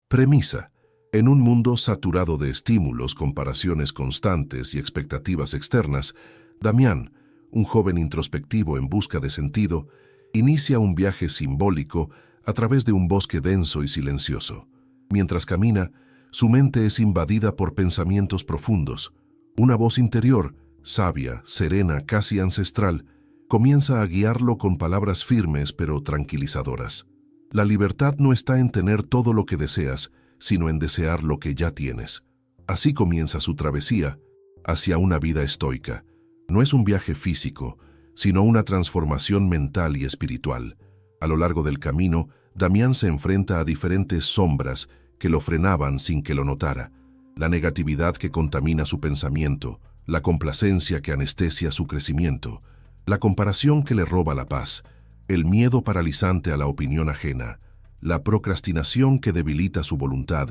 Premisa. En un mundo saturado de estímulos, comparaciones constantes y expectativas externas, Damián, un joven introspectivo en busca de sentido, inicia un viaje simbólico a través de un bosque denso y silencioso. Mientras camina, su mente es invadida por pensamientos profundos. Una voz interior, sabia, serena, casi ancestral, comienza a guiarlo con palabras firmes pero tranquilizadoras. La libertad no está en tener todo lo que deseas, sino en desear lo que ya tienes. Así comienza su travesía hacia una vida estoica. No es un viaje físico, sino una transformación mental y espiritual. A lo largo del camino, Damián se enfrenta a diferentes sombras que lo frenaban sin que lo notara. La negatividad que contamina su pensamiento, la complacencia que anestesia su crecimiento, la comparación que le roba la paz, el miedo paralizante a la opinión ajena, la procrastinación que debilita su voluntad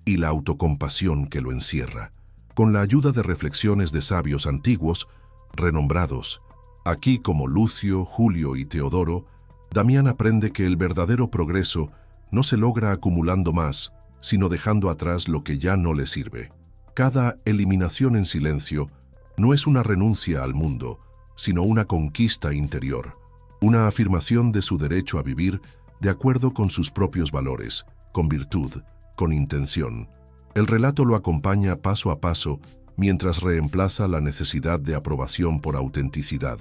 y la autocompasión que lo encierra. Con la ayuda de reflexiones de sabios antiguos, renombrados, aquí como Lucio, Julio y Teodoro, Damián aprende que el verdadero progreso no se logra acumulando más, sino dejando atrás lo que ya no le sirve. Cada eliminación en silencio no es una renuncia al mundo, sino una conquista interior, una afirmación de su derecho a vivir de acuerdo con sus propios valores, con virtud, con intención. El relato lo acompaña paso a paso mientras reemplaza la necesidad de aprobación por autenticidad,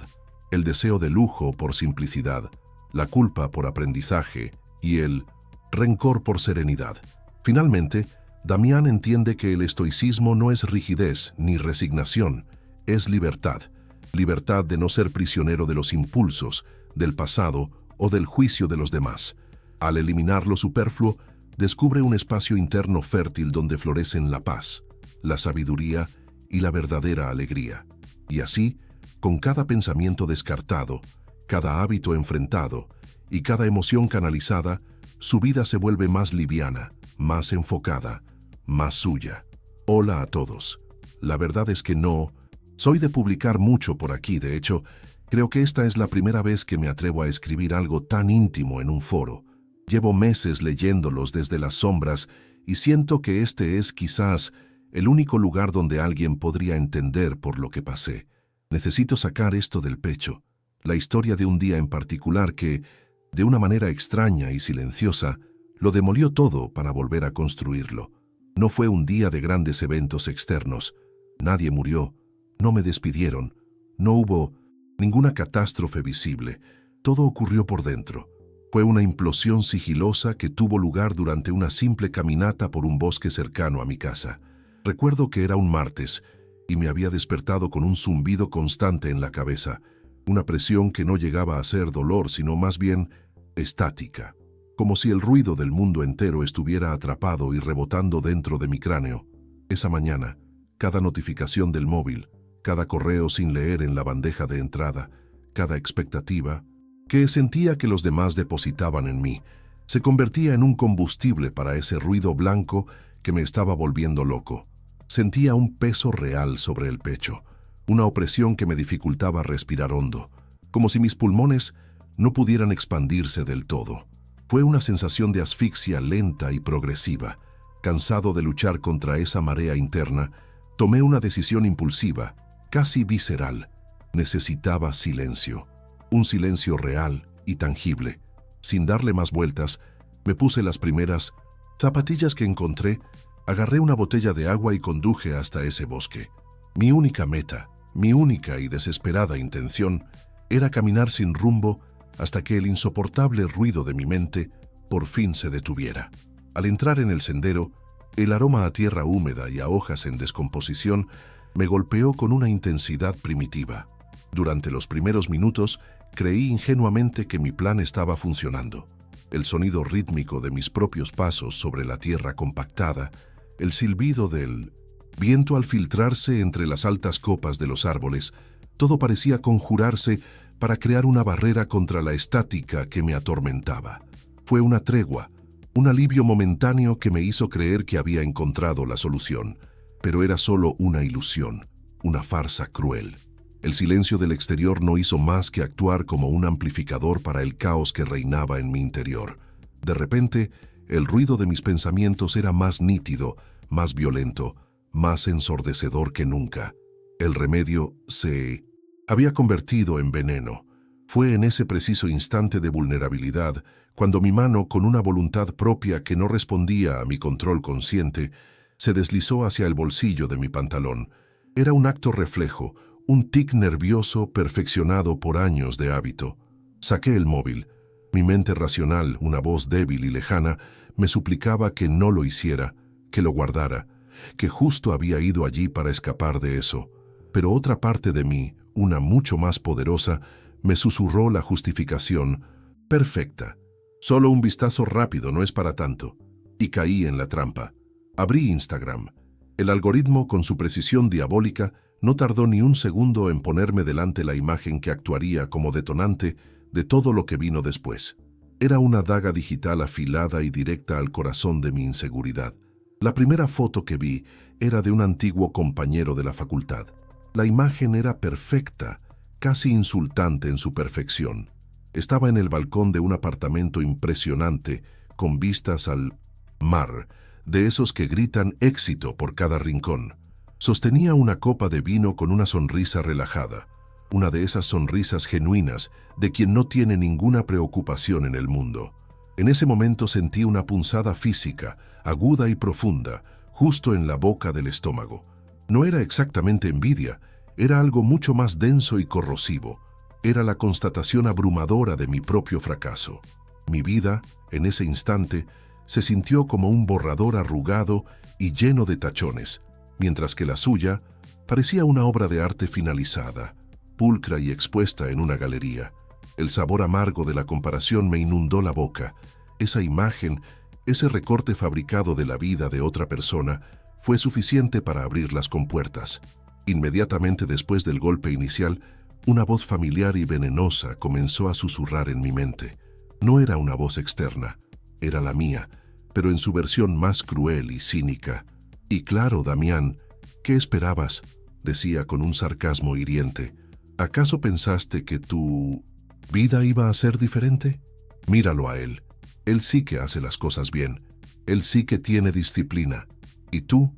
el deseo de lujo por simplicidad, la culpa por aprendizaje y el rencor por serenidad. Finalmente, Damián entiende que el estoicismo no es rigidez ni resignación, es libertad. Libertad de no ser prisionero de los impulsos, del pasado o del juicio de los demás. Al eliminar lo superfluo, descubre un espacio interno fértil donde florecen la paz, la sabiduría y la verdadera alegría. Y así, con cada pensamiento descartado, cada hábito enfrentado y cada emoción canalizada, su vida se vuelve más liviana, más enfocada, más suya. Hola a todos. La verdad es que no soy de publicar mucho por aquí, de hecho, creo que esta es la primera vez que me atrevo a escribir algo tan íntimo en un foro. Llevo meses leyéndolos desde las sombras y siento que este es quizás el único lugar donde alguien podría entender por lo que pasé. Necesito sacar esto del pecho, la historia de un día en particular que, de una manera extraña y silenciosa, lo demolió todo para volver a construirlo. No fue un día de grandes eventos externos. Nadie murió, no me despidieron, no hubo ninguna catástrofe visible. Todo ocurrió por dentro. Fue una implosión sigilosa que tuvo lugar durante una simple caminata por un bosque cercano a mi casa. Recuerdo que era un martes y me había despertado con un zumbido constante en la cabeza, una presión que no llegaba a ser dolor, sino más bien estática, como si el ruido del mundo entero estuviera atrapado y rebotando dentro de mi cráneo. Esa mañana, cada notificación del móvil, cada correo sin leer en la bandeja de entrada, cada expectativa que sentía que los demás depositaban en mí, se convertía en un combustible para ese ruido blanco que me estaba volviendo loco. Sentía un peso real sobre el pecho, una opresión que me dificultaba respirar hondo, como si mis pulmones no pudieran expandirse del todo. Fue una sensación de asfixia lenta y progresiva. Cansado de luchar contra esa marea interna, tomé una decisión impulsiva, casi visceral. Necesitaba silencio, un silencio real y tangible. Sin darle más vueltas, me puse las primeras zapatillas que encontré, agarré una botella de agua y conduje hasta ese bosque. Mi única meta, mi única y desesperada intención, era caminar sin rumbo hasta que el insoportable ruido de mi mente por fin se detuviera. Al entrar en el sendero, el aroma a tierra húmeda y a hojas en descomposición me golpeó con una intensidad primitiva. Durante los primeros minutos, creí ingenuamente que mi plan estaba funcionando. El sonido rítmico de mis propios pasos sobre la tierra compactada, el silbido del viento al filtrarse entre las altas copas de los árboles, todo parecía conjurarse para crear una barrera contra la estática que me atormentaba. Fue una tregua, un alivio momentáneo que me hizo creer que había encontrado la solución, pero era solo una ilusión, una farsa cruel. El silencio del exterior no hizo más que actuar como un amplificador para el caos que reinaba en mi interior. De repente, El ruido de mis pensamientos era más nítido, más violento, más ensordecedor que nunca. El remedio se había convertido en veneno. Fue en ese preciso instante de vulnerabilidad, cuando mi mano, con una voluntad propia que no respondía a mi control consciente, se deslizó hacia el bolsillo de mi pantalón. Era un acto reflejo, un tic nervioso perfeccionado por años de hábito. Saqué el móvil. Mi mente racional, una voz débil y lejana, me suplicaba que no lo hiciera, que lo guardara, que justo había ido allí para escapar de eso. Pero otra parte de mí, una mucho más poderosa, me susurró la justificación perfecta. Solo un vistazo rápido no es para tanto. Y caí en la trampa. Abrí Instagram. El algoritmo, con su precisión diabólica, no tardó ni un segundo en ponerme delante la imagen que actuaría como detonante de todo lo que vino después. Era una daga digital afilada y directa al corazón de mi inseguridad. La primera foto que vi era de un antiguo compañero de la facultad. La imagen era perfecta, casi insultante en su perfección. Estaba en el balcón de un apartamento impresionante, con vistas al mar, de esos que gritan éxito por cada rincón. Sostenía una copa de vino con una sonrisa relajada, una de esas sonrisas genuinas de quien no tiene ninguna preocupación en el mundo. En ese momento sentí una punzada física, aguda y profunda, justo en la boca del estómago. No era exactamente envidia, era algo mucho más denso y corrosivo. Era la constatación abrumadora de mi propio fracaso. Mi vida, en ese instante, se sintió como un borrador arrugado y lleno de tachones, mientras que la suya parecía una obra de arte finalizada, pulcra y expuesta en una galería. El sabor amargo de la comparación me inundó la boca. Esa imagen, ese recorte fabricado de la vida de otra persona, fue suficiente para abrir las compuertas. Inmediatamente después del golpe inicial, una voz familiar y venenosa comenzó a susurrar en mi mente. No era una voz externa, era la mía, pero en su versión más cruel y cínica. Y claro, Damián, ¿qué esperabas?, decía con un sarcasmo hiriente. ¿Acaso pensaste que tu vida iba a ser diferente? Míralo a él. Él sí que hace las cosas bien. Él sí que tiene disciplina. Y tú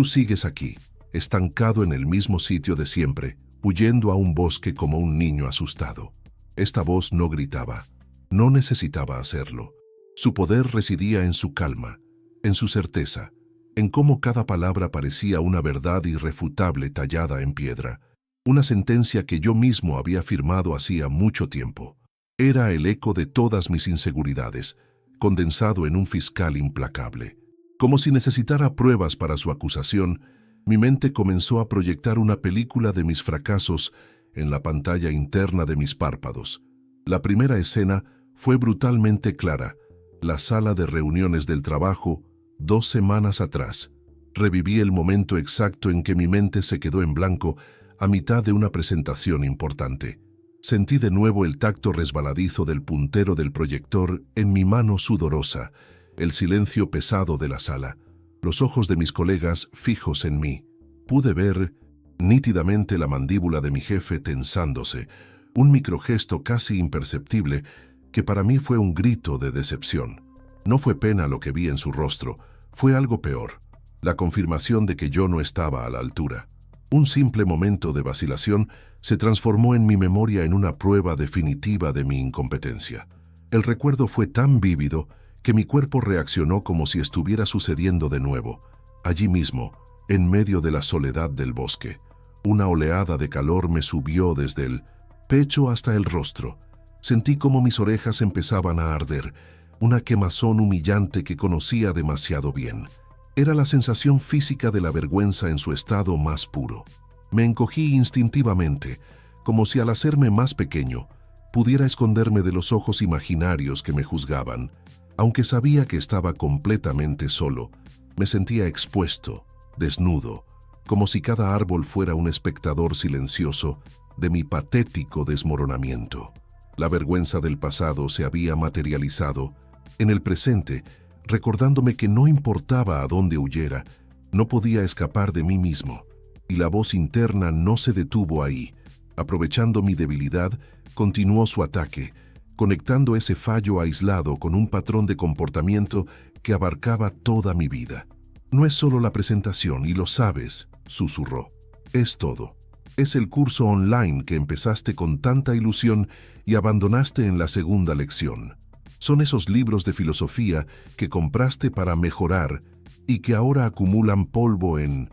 sigues aquí, estancado en el mismo sitio de siempre, huyendo a un bosque como un niño asustado. Esta voz no gritaba, no necesitaba hacerlo. Su poder residía en su calma, en su certeza, en cómo cada palabra parecía una verdad irrefutable tallada en piedra, una sentencia que yo mismo había firmado hacía mucho tiempo. Era el eco de todas mis inseguridades, condensado en un fiscal implacable. Como si necesitara pruebas para su acusación, mi mente comenzó a proyectar una película de mis fracasos en la pantalla interna de mis párpados. La primera escena fue brutalmente clara: la sala de reuniones del trabajo, 2 semanas atrás. Reviví el momento exacto en que mi mente se quedó en blanco a mitad de una presentación importante. Sentí de nuevo el tacto resbaladizo del puntero del proyector en mi mano sudorosa, el silencio pesado de la sala, los ojos de mis colegas fijos en mí. Pude ver nítidamente la mandíbula de mi jefe tensándose, un microgesto casi imperceptible que para mí fue un grito de decepción. No fue pena lo que vi en su rostro, fue algo peor, la confirmación de que yo no estaba a la altura. Un simple momento de vacilación se transformó en mi memoria en una prueba definitiva de mi incompetencia. El recuerdo fue tan vívido que mi cuerpo reaccionó como si estuviera sucediendo de nuevo, allí mismo, en medio de la soledad del bosque. Una oleada de calor me subió desde el pecho hasta el rostro. Sentí como mis orejas empezaban a arder, una quemazón humillante que conocía demasiado bien. Era la sensación física de la vergüenza en su estado más puro. Me encogí instintivamente, como si al hacerme más pequeño, pudiera esconderme de los ojos imaginarios que me juzgaban. Aunque sabía que estaba completamente solo, me sentía expuesto, desnudo, como si cada árbol fuera un espectador silencioso de mi patético desmoronamiento. La vergüenza del pasado se había materializado en el presente, recordándome que no importaba a dónde huyera, no podía escapar de mí mismo, y la voz interna no se detuvo ahí. Aprovechando mi debilidad, continuó su ataque, conectando ese fallo aislado con un patrón de comportamiento que abarcaba toda mi vida. No es solo la presentación, y lo sabes, susurró. Es todo. Es el curso online que empezaste con tanta ilusión y abandonaste en la segunda lección. Son esos libros de filosofía que compraste para mejorar y que ahora acumulan polvo en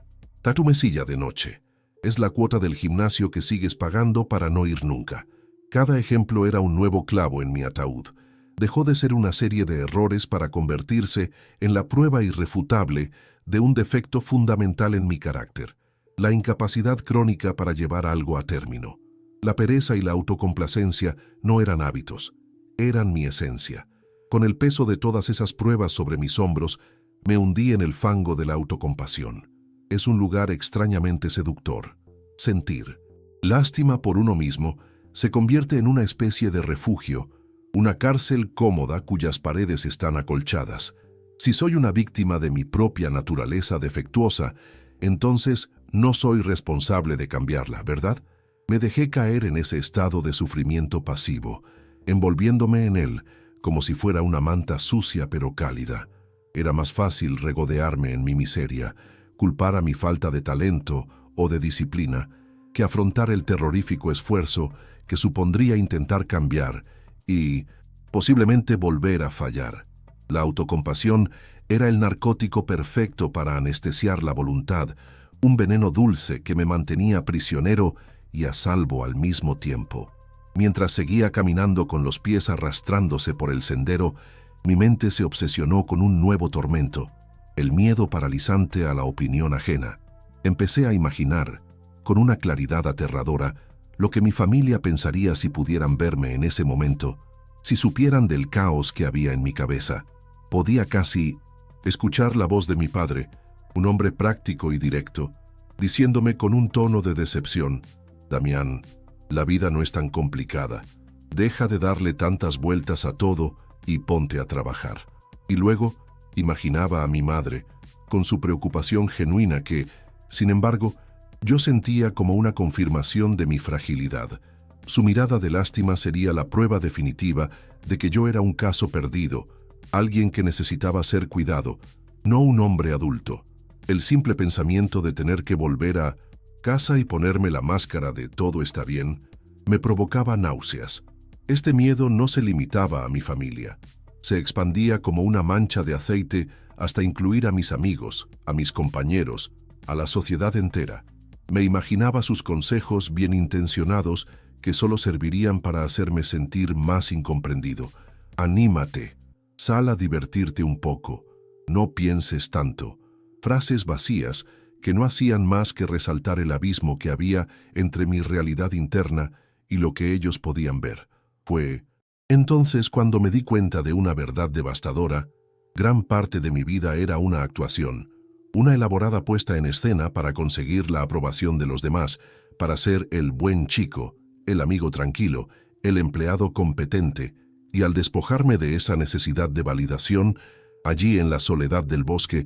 tu mesilla de noche. Es la cuota del gimnasio que sigues pagando para no ir nunca. Cada ejemplo era un nuevo clavo en mi ataúd. Dejó de ser una serie de errores para convertirse en la prueba irrefutable de un defecto fundamental en mi carácter: la incapacidad crónica para llevar algo a término. La pereza y la autocomplacencia no eran hábitos, eran mi esencia. Con el peso de todas esas pruebas sobre mis hombros, me hundí en el fango de la autocompasión. Es un lugar extrañamente seductor. Sentir lástima por uno mismo se convierte en una especie de refugio, una cárcel cómoda cuyas paredes están acolchadas. Si soy una víctima de mi propia naturaleza defectuosa, entonces no soy responsable de cambiarla, ¿verdad? Me dejé caer en ese estado de sufrimiento pasivo, envolviéndome en él como si fuera una manta sucia pero cálida. Era más fácil regodearme en mi miseria, culpar a mi falta de talento o de disciplina, que afrontar el terrorífico esfuerzo que supondría intentar cambiar y, posiblemente, volver a fallar. La autocompasión era el narcótico perfecto para anestesiar la voluntad, un veneno dulce que me mantenía prisionero y a salvo al mismo tiempo. Mientras seguía caminando con los pies arrastrándose por el sendero, mi mente se obsesionó con un nuevo tormento: el miedo paralizante a la opinión ajena. Empecé a imaginar, con una claridad aterradora, lo que mi familia pensaría si pudieran verme en ese momento, si supieran del caos que había en mi cabeza. Podía casi escuchar la voz de mi padre, un hombre práctico y directo, diciéndome con un tono de decepción: Damián, la vida no es tan complicada. Deja de darle tantas vueltas a todo y ponte a trabajar. Y luego imaginaba a mi madre, con su preocupación genuina que, sin embargo, yo sentía como una confirmación de mi fragilidad. Su mirada de lástima sería la prueba definitiva de que yo era un caso perdido, alguien que necesitaba ser cuidado, no un hombre adulto. El simple pensamiento de tener que volver a casa y ponerme la máscara de todo está bien me provocaba náuseas. Este miedo no se limitaba a mi familia. Se expandía como una mancha de aceite hasta incluir a mis amigos, a mis compañeros, a la sociedad entera. Me imaginaba sus consejos bien intencionados que solo servirían para hacerme sentir más incomprendido. Anímate, sal a divertirte un poco, no pienses tanto. Frases vacías que no hacían más que resaltar el abismo que había entre mi realidad interna y lo que ellos podían ver. Fue entonces cuando me di cuenta de una verdad devastadora: gran parte de mi vida era una actuación, una elaborada puesta en escena para conseguir la aprobación de los demás, para ser el buen chico, el amigo tranquilo, el empleado competente, y al despojarme de esa necesidad de validación, allí en la soledad del bosque,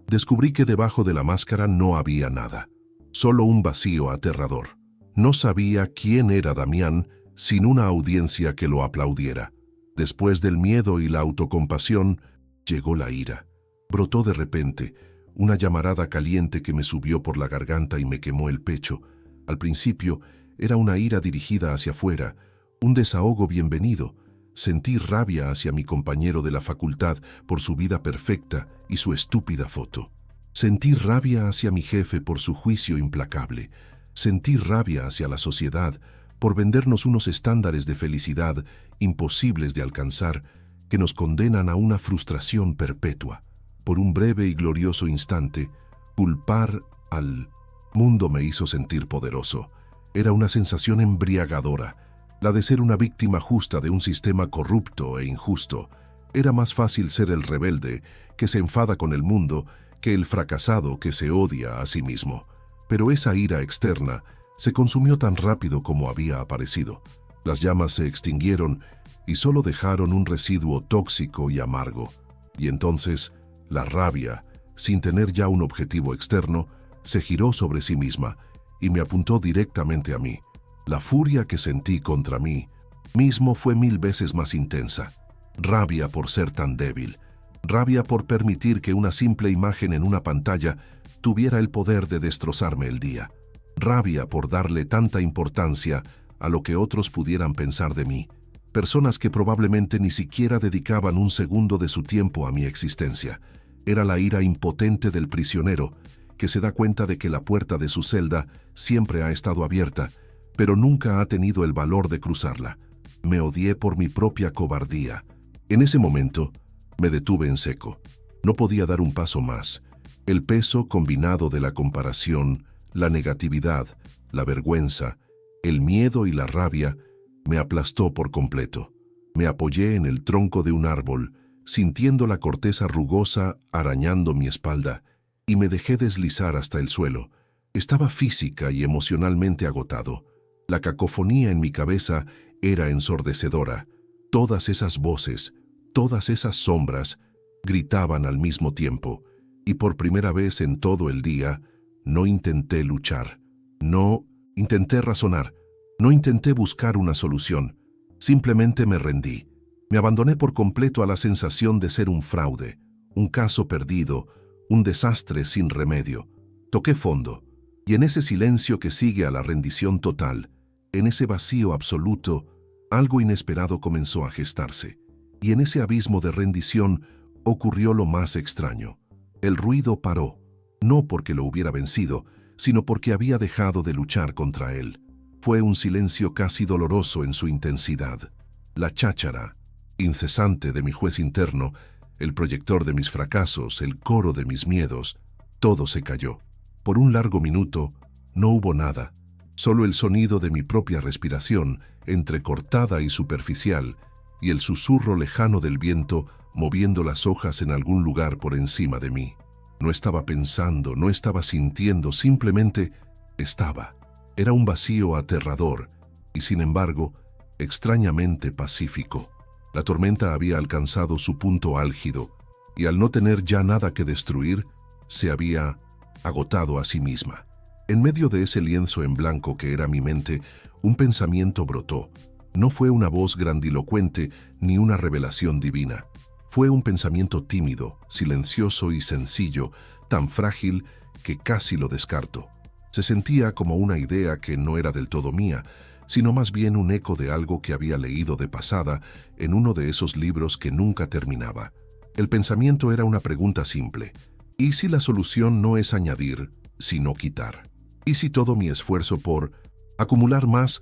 descubrí que debajo de la máscara no había nada, solo un vacío aterrador. No sabía quién era Damián sin una audiencia que lo aplaudiera. Después del miedo y la autocompasión, llegó la ira. Brotó de repente, una llamarada caliente que me subió por la garganta y me quemó el pecho. Al principio, era una ira dirigida hacia afuera, un desahogo bienvenido. Sentí rabia hacia mi compañero de la facultad por su vida perfecta y su estúpida foto. Sentí rabia hacia mi jefe por su juicio implacable. Sentí rabia hacia la sociedad por vendernos unos estándares de felicidad imposibles de alcanzar que nos condenan a una frustración perpetua. Por un breve y glorioso instante, culpar al mundo me hizo sentir poderoso. Era una sensación embriagadora, la de ser una víctima justa de un sistema corrupto e injusto. Era más fácil ser el rebelde que se enfada con el mundo que el fracasado que se odia a sí mismo. Pero esa ira externa se consumió tan rápido como había aparecido. Las llamas se extinguieron y solo dejaron un residuo tóxico y amargo. Y entonces, la rabia, sin tener ya un objetivo externo, se giró sobre sí misma y me apuntó directamente a mí. La furia que sentí contra mí mismo fue 1000 veces más intensa. Rabia por ser tan débil, Rabia por permitir que una simple imagen en una pantalla tuviera el poder de destrozarme el día. Rabia por darle tanta importancia a lo que otros pudieran pensar de mí, personas que probablemente ni siquiera dedicaban un segundo de su tiempo a mi existencia. Era la ira impotente del prisionero, que se da cuenta de que la puerta de su celda siempre ha estado abierta, pero nunca ha tenido el valor de cruzarla. Me odié por mi propia cobardía. En ese momento, me detuve en seco. No podía dar un paso más. El peso combinado de la comparación, la negatividad, la vergüenza, el miedo y la rabia me aplastó por completo. Me apoyé en el tronco de un árbol, sintiendo la corteza rugosa arañando mi espalda, y me dejé deslizar hasta el suelo. Estaba física y emocionalmente agotado. La cacofonía en mi cabeza era ensordecedora. Todas esas voces, todas esas sombras, gritaban al mismo tiempo, y por primera vez en todo el día, no intenté luchar. No intenté razonar. No intenté buscar una solución. Simplemente me rendí. Me abandoné por completo a la sensación de ser un fraude, un caso perdido, un desastre sin remedio. Toqué fondo, y en ese silencio que sigue a la rendición total, en ese vacío absoluto, algo inesperado comenzó a gestarse. Y en ese abismo de rendición ocurrió lo más extraño. El ruido paró, no porque lo hubiera vencido, sino porque había dejado de luchar contra él. Fue un silencio casi doloroso en su intensidad. La cháchara incesante de mi juez interno, el proyector de mis fracasos, el coro de mis miedos, todo se cayó. Por un largo minuto no hubo nada, solo el sonido de mi propia respiración, entrecortada y superficial, y el susurro lejano del viento moviendo las hojas en algún lugar por encima de mí. No estaba pensando, no estaba sintiendo, simplemente estaba. Era un vacío aterrador y, sin embargo, extrañamente pacífico. La tormenta había alcanzado su punto álgido y, al no tener ya nada que destruir, se había agotado a sí misma. En medio de ese lienzo en blanco que era mi mente, un pensamiento brotó. No fue una voz grandilocuente ni una revelación divina. Fue un pensamiento tímido, silencioso y sencillo, tan frágil que casi lo descarto. Se sentía como una idea que no era del todo mía, sino más bien un eco de algo que había leído de pasada en uno de esos libros que nunca terminaba. El pensamiento era una pregunta simple. ¿Y si la solución no es añadir, sino quitar? ¿Y si todo mi esfuerzo por acumular más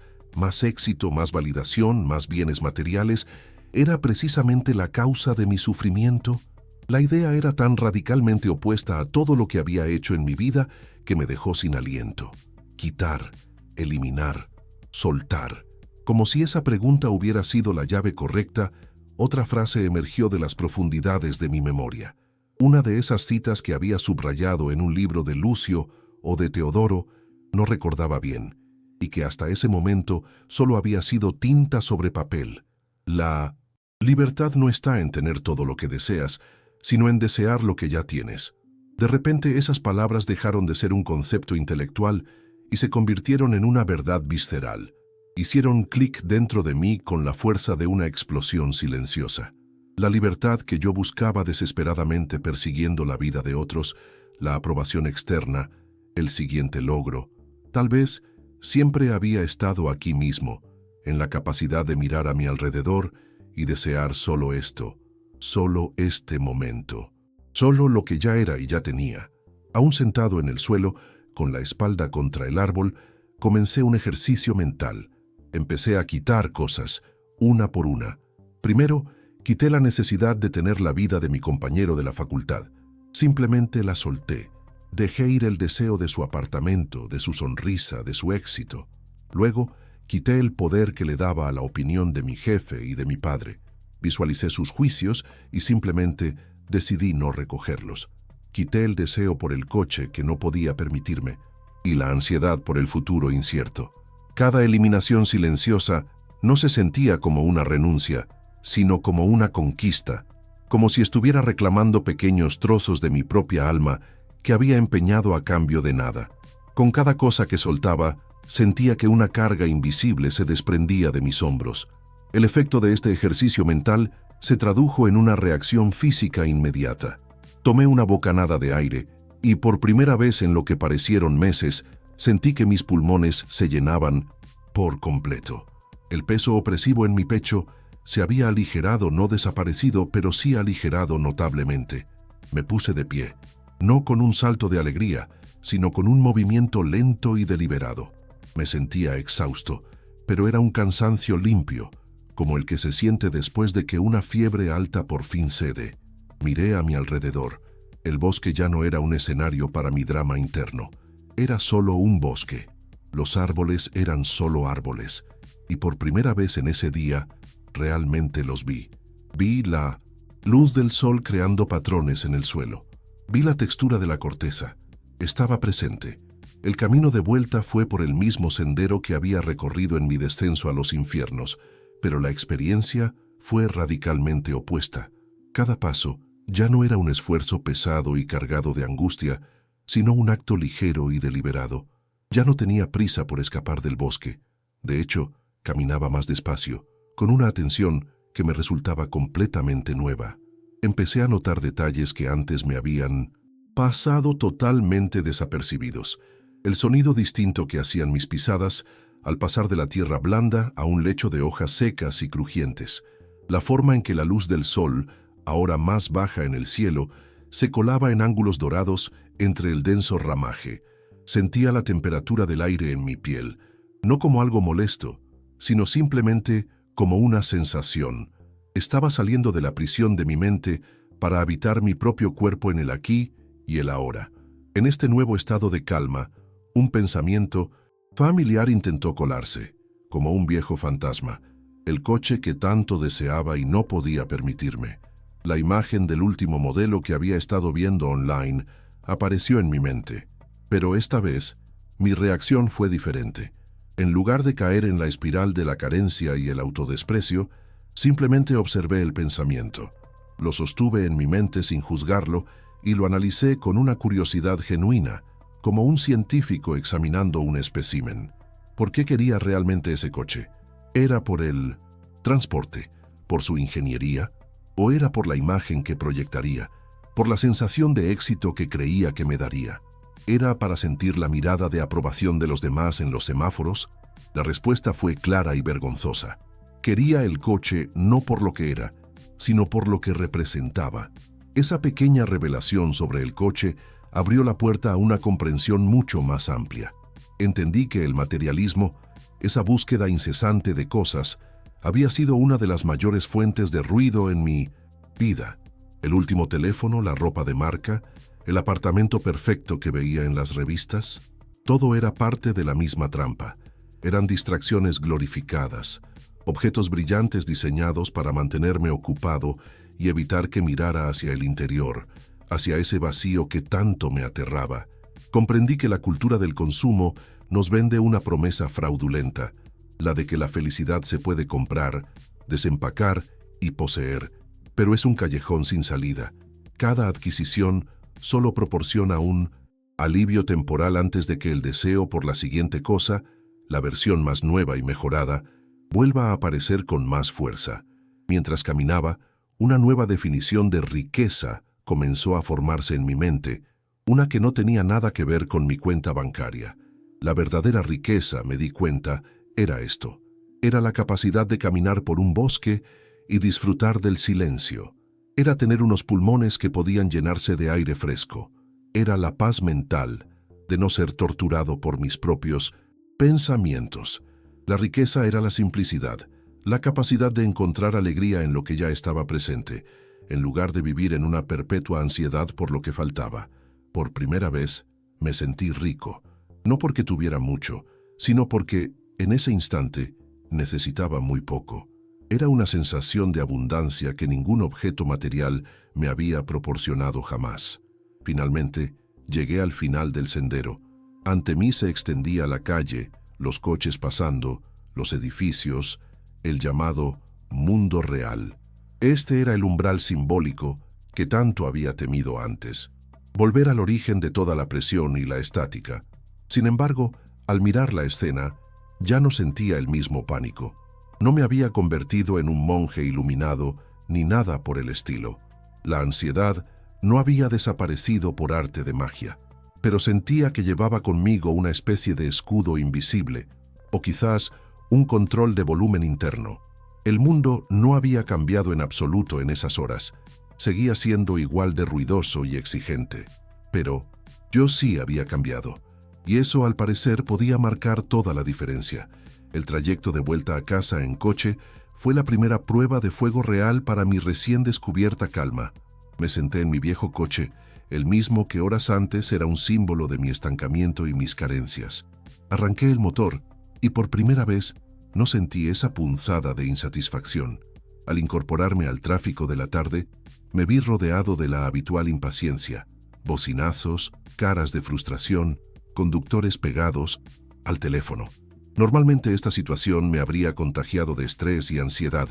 éxito, más validación, más bienes materiales, era precisamente la causa de mi sufrimiento? La idea era tan radicalmente opuesta a todo lo que había hecho en mi vida que me dejó sin aliento. Quitar, eliminar, soltar. Como si esa pregunta hubiera sido la llave correcta, otra frase emergió de las profundidades de mi memoria. Una de esas citas que había subrayado en un libro de Lucio o de Teodoro, no recordaba bien, y que hasta ese momento solo había sido tinta sobre papel. La libertad no está en tener todo lo que deseas, sino en desear lo que ya tienes. De repente esas palabras dejaron de ser un concepto intelectual y se convirtieron en una verdad visceral. Hicieron clic dentro de mí con la fuerza de una explosión silenciosa. La libertad que yo buscaba desesperadamente persiguiendo la vida de otros, la aprobación externa, el siguiente logro, tal vez siempre había estado aquí mismo, en la capacidad de mirar a mi alrededor y desear solo esto, solo este momento, solo lo que ya era y ya tenía. Aún sentado en el suelo, con la espalda contra el árbol, comencé un ejercicio mental. Empecé a quitar cosas, una por una. Primero, quité la necesidad de tener la vida de mi compañero de la facultad. Simplemente la solté. Dejé ir el deseo de su apartamento, de su sonrisa, de su éxito. Luego, quité el poder que le daba a la opinión de mi jefe y de mi padre. Visualicé sus juicios y simplemente decidí no recogerlos. Quité el deseo por el coche que no podía permitirme y la ansiedad por el futuro incierto. Cada eliminación silenciosa no se sentía como una renuncia, sino como una conquista, como si estuviera reclamando pequeños trozos de mi propia alma que había empeñado a cambio de nada. Con cada cosa que soltaba, sentía que una carga invisible se desprendía de mis hombros. El efecto de este ejercicio mental se tradujo en una reacción física inmediata. Tomé una bocanada de aire y por primera vez en lo que parecieron meses, sentí que mis pulmones se llenaban por completo. El peso opresivo en mi pecho se había aligerado, no desaparecido, pero sí aligerado notablemente. Me puse de pie, no con un salto de alegría, sino con un movimiento lento y deliberado. Me sentía exhausto, pero era un cansancio limpio, como el que se siente después de que una fiebre alta por fin cede. Miré a mi alrededor. El bosque ya no era un escenario para mi drama interno. Era solo un bosque. Los árboles eran solo árboles. Y por primera vez en ese día, realmente los vi. Vi la luz del sol creando patrones en el suelo. Vi la textura de la corteza. Estaba presente. El camino de vuelta fue por el mismo sendero que había recorrido en mi descenso a los infiernos, pero la experiencia fue radicalmente opuesta. Cada paso ya no era un esfuerzo pesado y cargado de angustia, sino un acto ligero y deliberado. Ya no tenía prisa por escapar del bosque. De hecho, caminaba más despacio, con una atención que me resultaba completamente nueva. Empecé a notar detalles que antes me habían pasado totalmente desapercibidos. El sonido distinto que hacían mis pisadas al pasar de la tierra blanda a un lecho de hojas secas y crujientes. La forma en que la luz del sol, ahora más baja en el cielo, se colaba en ángulos dorados entre el denso ramaje. Sentía la temperatura del aire en mi piel, no como algo molesto, sino simplemente como una sensación. Estaba saliendo de la prisión de mi mente para habitar mi propio cuerpo en el aquí y el ahora. En este nuevo estado de calma, un pensamiento familiar intentó colarse, como un viejo fantasma, el coche que tanto deseaba y no podía permitirme. La imagen del último modelo que había estado viendo online apareció en mi mente, pero esta vez mi reacción fue diferente. En lugar de caer en la espiral de la carencia y el autodesprecio, simplemente observé el pensamiento. Lo sostuve en mi mente sin juzgarlo y lo analicé con una curiosidad genuina, como un científico examinando un espécimen. ¿Por qué quería realmente ese coche? ¿Era por el transporte, por su ingeniería, o era por la imagen que proyectaría, por la sensación de éxito que creía que me daría? ¿Era para sentir la mirada de aprobación de los demás en los semáforos? La respuesta fue clara y vergonzosa. Quería el coche no por lo que era, sino por lo que representaba. Esa pequeña revelación sobre el coche abrió la puerta a una comprensión mucho más amplia. Entendí que el materialismo, esa búsqueda incesante de cosas, había sido una de las mayores fuentes de ruido en mi vida. El último teléfono, la ropa de marca, el apartamento perfecto que veía en las revistas, todo era parte de la misma trampa. Eran distracciones glorificadas, objetos brillantes diseñados para mantenerme ocupado y evitar que mirara hacia el interior, hacia ese vacío que tanto me aterraba. Comprendí que la cultura del consumo nos vende una promesa fraudulenta, la de que la felicidad se puede comprar, desempacar y poseer, pero es un callejón sin salida. Cada adquisición solo proporciona un alivio temporal antes de que el deseo por la siguiente cosa, la versión más nueva y mejorada, vuelva a aparecer con más fuerza. Mientras caminaba, una nueva definición de riqueza comenzó a formarse en mi mente, una que no tenía nada que ver con mi cuenta bancaria. La verdadera riqueza, me di cuenta, era esto. Era la capacidad de caminar por un bosque y disfrutar del silencio. Era tener unos pulmones que podían llenarse de aire fresco. Era la paz mental de no ser torturado por mis propios pensamientos. La riqueza era la simplicidad, la capacidad de encontrar alegría en lo que ya estaba presente, en lugar de vivir en una perpetua ansiedad por lo que faltaba. Por primera vez, me sentí rico, no porque tuviera mucho, sino porque, en ese instante, necesitaba muy poco. Era una sensación de abundancia que ningún objeto material me había proporcionado jamás. Finalmente, llegué al final del sendero. Ante mí se extendía la calle, los coches pasando, los edificios, el llamado mundo real. Este era el umbral simbólico que tanto había temido antes. Volver al origen de toda la presión y la estática. Sin embargo, al mirar la escena, ya no sentía el mismo pánico. No me había convertido en un monje iluminado, ni nada por el estilo. La ansiedad no había desaparecido por arte de magia, pero sentía que llevaba conmigo una especie de escudo invisible, o quizás un control de volumen interno. El mundo no había cambiado en absoluto en esas horas. Seguía siendo igual de ruidoso y exigente. Pero yo sí había cambiado, y eso al parecer podía marcar toda la diferencia. El trayecto de vuelta a casa en coche fue la primera prueba de fuego real para mi recién descubierta calma. Me senté en mi viejo coche, el mismo que horas antes era un símbolo de mi estancamiento y mis carencias. Arranqué el motor y por primera vez no sentí esa punzada de insatisfacción. Al incorporarme al tráfico de la tarde, me vi rodeado de la habitual impaciencia, bocinazos, caras de frustración, conductores pegados al teléfono. Normalmente esta situación me habría contagiado de estrés y ansiedad.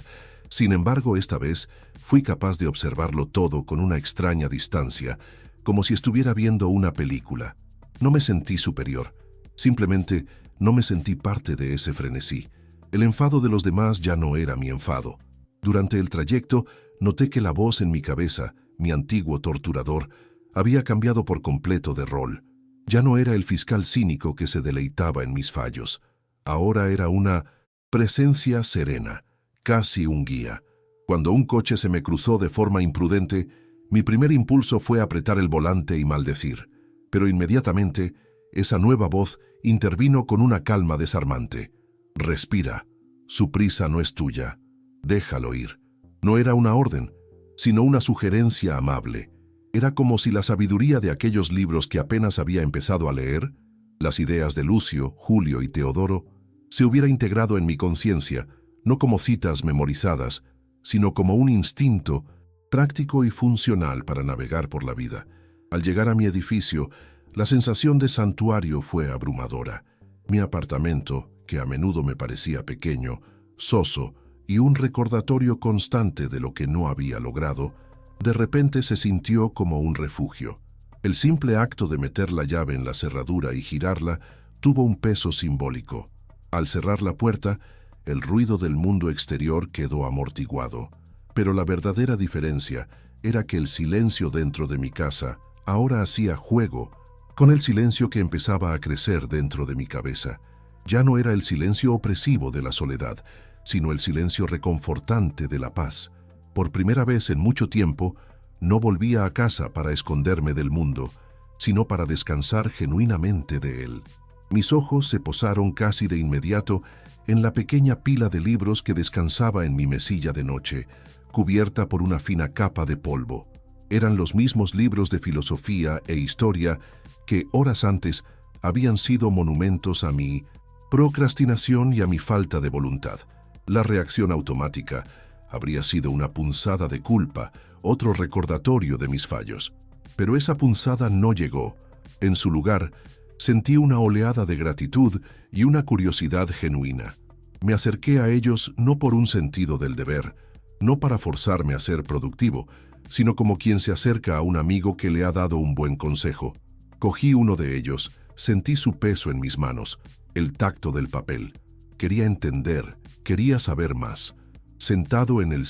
Sin embargo, esta vez fui capaz de observarlo todo con una extraña distancia, como si estuviera viendo una película. No me sentí superior, simplemente no me sentí parte de ese frenesí. El enfado de los demás ya no era mi enfado. Durante el trayecto, noté que la voz en mi cabeza, mi antiguo torturador, había cambiado por completo de rol. Ya no era el fiscal cínico que se deleitaba en mis fallos. Ahora era una presencia serena, casi un guía. Cuando un coche se me cruzó de forma imprudente, mi primer impulso fue apretar el volante y maldecir. Pero inmediatamente, esa nueva voz intervino con una calma desarmante. Respira. Su prisa no es tuya. Déjalo ir. No era una orden, sino una sugerencia amable. Era como si la sabiduría de aquellos libros que apenas había empezado a leer, las ideas de Lucio, Julio y Teodoro, se hubiera integrado en mi conciencia, no como citas memorizadas, sino como un instinto práctico y funcional para navegar por la vida. Al llegar a mi edificio, la sensación de santuario fue abrumadora. Mi apartamento, que a menudo me parecía pequeño, soso y un recordatorio constante de lo que no había logrado, de repente se sintió como un refugio. El simple acto de meter la llave en la cerradura y girarla tuvo un peso simbólico. Al cerrar la puerta, el ruido del mundo exterior quedó amortiguado. Pero la verdadera diferencia era que el silencio dentro de mi casa ahora hacía juego con el silencio que empezaba a crecer dentro de mi cabeza. Ya no era el silencio opresivo de la soledad, sino el silencio reconfortante de la paz. Por primera vez en mucho tiempo, no volvía a casa para esconderme del mundo, sino para descansar genuinamente de él. Mis ojos se posaron casi de inmediato en la pequeña pila de libros que descansaba en mi mesilla de noche, cubierta por una fina capa de polvo. Eran los mismos libros de filosofía e historia que horas antes habían sido monumentos a mi procrastinación y a mi falta de voluntad. La reacción automática habría sido una punzada de culpa, otro recordatorio de mis fallos. Pero esa punzada no llegó. En su lugar, sentí una oleada de gratitud y una curiosidad genuina. Me acerqué a ellos no por un sentido del deber, no para forzarme a ser productivo, sino como quien se acerca a un amigo que le ha dado un buen consejo. Cogí uno de ellos, sentí su peso en mis manos, el tacto del papel. Quería entender, quería saber más. Sentado en el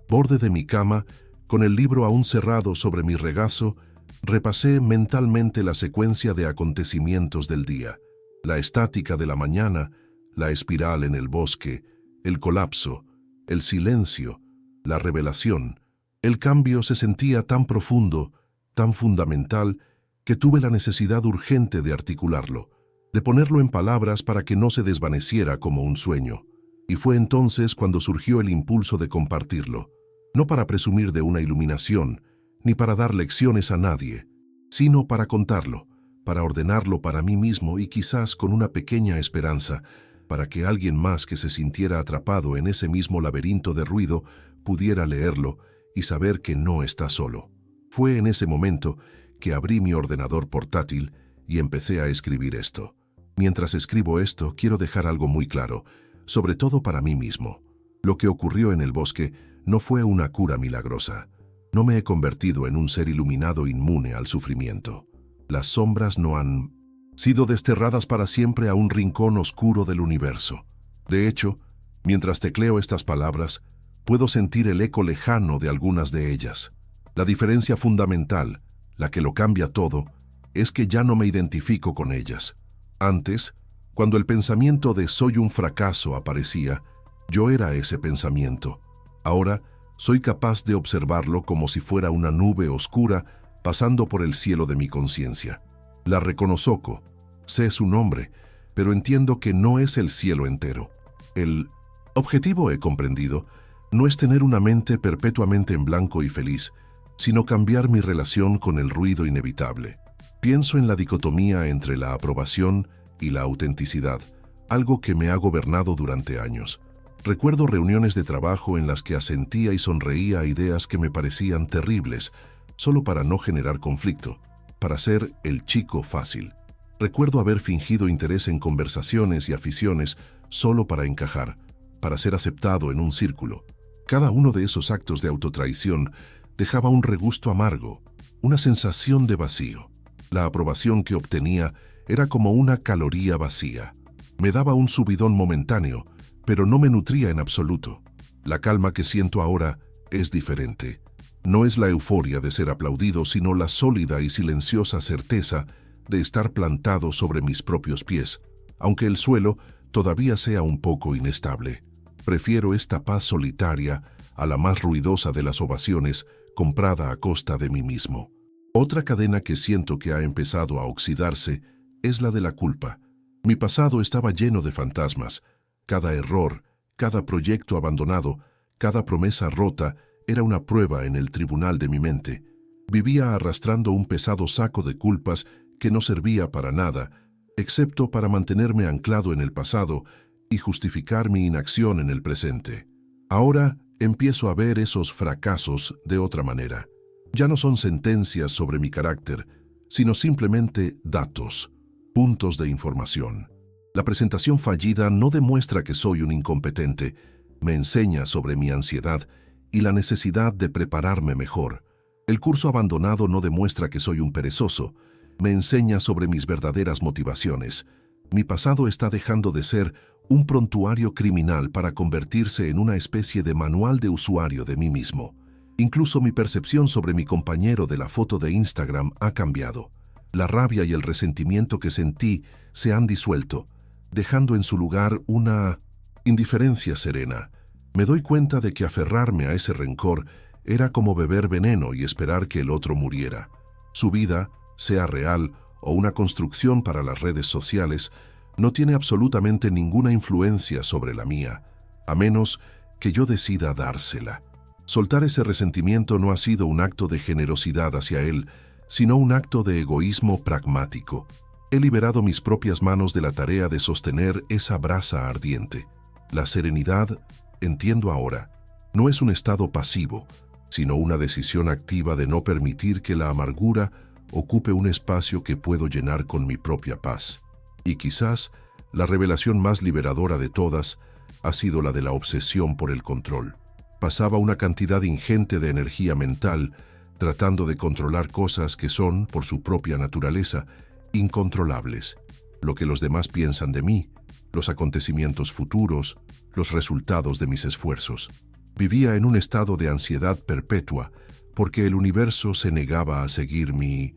borde de mi cama, con el libro aún cerrado sobre mi regazo, repasé mentalmente la secuencia de acontecimientos del día, la estática de la mañana, la espiral en el bosque, el colapso, el silencio, la revelación. El cambio se sentía tan profundo, tan fundamental, que tuve la necesidad urgente de articularlo, de ponerlo en palabras para que no se desvaneciera como un sueño. Y fue entonces cuando surgió el impulso de compartirlo, no para presumir de una iluminación, ni para dar lecciones a nadie, sino para contarlo, para ordenarlo para mí mismo y quizás con una pequeña esperanza, para que alguien más que se sintiera atrapado en ese mismo laberinto de ruido pudiera leerlo y saber que no está solo. Fue en ese momento que abrí mi ordenador portátil y empecé a escribir esto. Mientras escribo esto, quiero dejar algo muy claro, sobre todo para mí mismo. Lo que ocurrió en el bosque no fue una cura milagrosa. No me he convertido en un ser iluminado inmune al sufrimiento. Las sombras no han sido desterradas para siempre a un rincón oscuro del universo. De hecho, mientras tecleo estas palabras, Puedo sentir el eco lejano de algunas de ellas. La diferencia fundamental, la que lo cambia todo, es que ya no me identifico con ellas. Antes, cuando el pensamiento de soy un fracaso aparecía, yo era ese pensamiento. Ahora, soy capaz de observarlo como si fuera una nube oscura pasando por el cielo de mi conciencia. La reconozco, sé su nombre, pero entiendo que no es el cielo entero. El objetivo, he comprendido, no es tener una mente perpetuamente en blanco y feliz, sino cambiar mi relación con el ruido inevitable. Pienso en la dicotomía entre la aprobación y la autenticidad, algo que me ha gobernado durante años. Recuerdo reuniones de trabajo en las que asentía y sonreía a ideas que me parecían terribles, solo para no generar conflicto, para ser el chico fácil. Recuerdo haber fingido interés en conversaciones y aficiones solo para encajar, para ser aceptado en un círculo. Cada uno de esos actos de autotraición dejaba un regusto amargo, una sensación de vacío. La aprobación que obtenía era como una caloría vacía. Me daba un subidón momentáneo, pero no me nutría en absoluto. La calma que siento ahora es diferente. No es la euforia de ser aplaudido, sino la sólida y silenciosa certeza de estar plantado sobre mis propios pies, aunque el suelo todavía sea un poco inestable. Prefiero esta paz solitaria a la más ruidosa de las ovaciones comprada a costa de mí mismo. Otra cadena que siento que ha empezado a oxidarse es la de la culpa. Mi pasado estaba lleno de fantasmas. Cada error, cada proyecto abandonado, cada promesa rota era una prueba en el tribunal de mi mente. Vivía arrastrando un pesado saco de culpas que no servía para nada, excepto para mantenerme anclado en el pasado y justificar mi inacción en el presente. Ahora empiezo a ver esos fracasos de otra manera. Ya no son sentencias sobre mi carácter, sino simplemente datos, puntos de información. La presentación fallida no demuestra que soy un incompetente, me enseña sobre mi ansiedad y la necesidad de prepararme mejor. El curso abandonado no demuestra que soy un perezoso, me enseña sobre mis verdaderas motivaciones. Mi pasado está dejando de ser un prontuario criminal para convertirse en una especie de manual de usuario de mí mismo. Incluso mi percepción sobre mi compañero de la foto de Instagram ha cambiado. La rabia y el resentimiento que sentí se han disuelto, dejando en su lugar una indiferencia serena. Me doy cuenta de que aferrarme a ese rencor era como beber veneno y esperar que el otro muriera. Su vida, sea real o una construcción para las redes sociales, no tiene absolutamente ninguna influencia sobre la mía, a menos que yo decida dársela. Soltar ese resentimiento no ha sido un acto de generosidad hacia él, sino un acto de egoísmo pragmático. He liberado mis propias manos de la tarea de sostener esa brasa ardiente. La serenidad, entiendo ahora, no es un estado pasivo, sino una decisión activa de no permitir que la amargura ocupe un espacio que puedo llenar con mi propia paz. Y quizás la revelación más liberadora de todas ha sido la de la obsesión por el control. Pasaba una cantidad ingente de energía mental tratando de controlar cosas que son, por su propia naturaleza, incontrolables. Lo que los demás piensan de mí, los acontecimientos futuros, los resultados de mis esfuerzos. Vivía en un estado de ansiedad perpetua porque el universo se negaba a seguir mi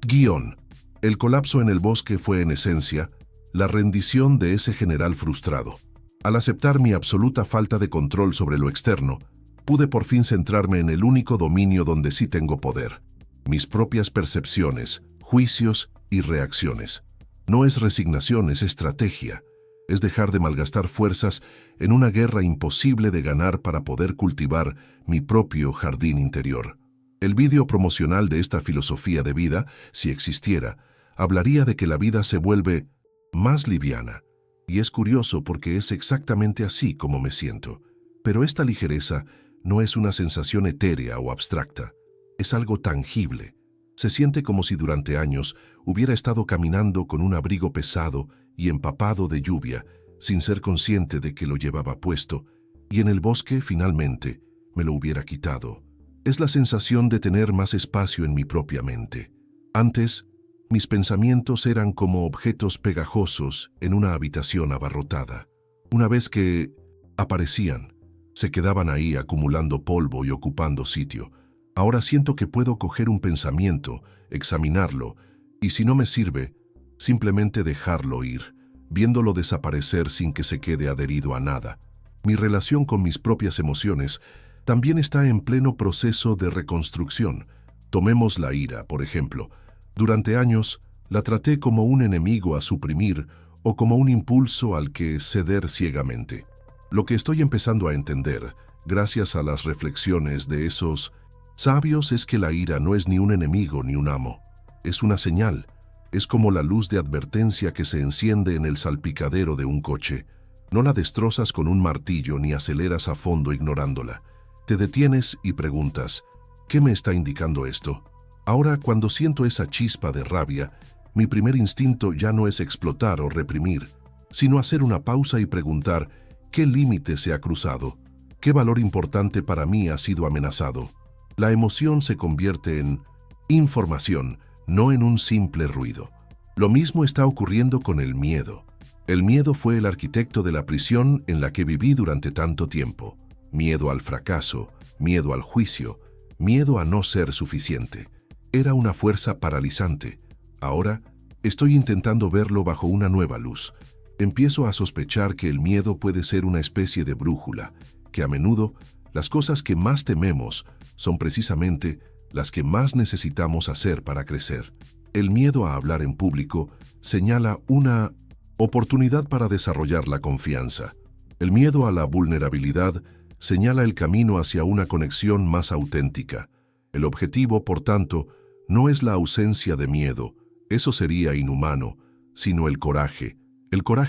guión. El colapso en el bosque fue, en esencia, la rendición de ese general frustrado. Al aceptar mi absoluta falta de control sobre lo externo, pude por fin centrarme en el único dominio donde sí tengo poder: mis propias percepciones, juicios y reacciones. No es resignación, es estrategia. Es dejar de malgastar fuerzas en una guerra imposible de ganar para poder cultivar mi propio jardín interior. El vídeo promocional de esta filosofía de vida, si existiera, hablaría de que la vida se vuelve más liviana. Y es curioso porque es exactamente así como me siento. Pero esta ligereza no es una sensación etérea o abstracta. Es algo tangible. Se siente como si durante años hubiera estado caminando con un abrigo pesado y empapado de lluvia, sin ser consciente de que lo llevaba puesto, y en el bosque, finalmente, me lo hubiera quitado. Es la sensación de tener más espacio en mi propia mente. Antes, mis pensamientos eran como objetos pegajosos en una habitación abarrotada. Una vez que aparecían, Se quedaban ahí acumulando polvo y ocupando sitio. Ahora siento que puedo coger un pensamiento, examinarlo, y si no me sirve, simplemente dejarlo ir, viéndolo desaparecer sin que se quede adherido a nada. Mi relación con mis propias emociones también está en pleno proceso de reconstrucción. Tomemos la ira, por ejemplo. Durante años, la traté como un enemigo a suprimir o como un impulso al que ceder ciegamente. Lo que estoy empezando a entender, gracias a las reflexiones de esos sabios, es que la ira no es ni un enemigo ni un amo. Es una señal. Es como la luz de advertencia que se enciende en el salpicadero de un coche. No la destrozas con un martillo ni aceleras a fondo ignorándola. Te detienes y preguntas, ¿qué me está indicando esto? Ahora, cuando siento esa chispa de rabia, mi primer instinto ya no es explotar o reprimir, sino hacer una pausa y preguntar, ¿qué límite se ha cruzado? ¿Qué valor importante para mí ha sido amenazado? La emoción se convierte en información, no en un simple ruido. Lo mismo está ocurriendo con el miedo. El miedo fue el arquitecto de la prisión en la que viví durante tanto tiempo. Miedo al fracaso, miedo al juicio, miedo a no ser suficiente. Era una fuerza paralizante. Ahora estoy intentando verlo bajo una nueva luz. Empiezo a sospechar que el miedo puede ser una especie de brújula, que a menudo las cosas que más tememos son precisamente las que más necesitamos hacer para crecer. El miedo a hablar en público señala una oportunidad para desarrollar la confianza. El miedo a la vulnerabilidad señala el camino hacia una conexión más auténtica. El objetivo, por tanto, no es la ausencia de miedo, eso sería inhumano, sino el coraje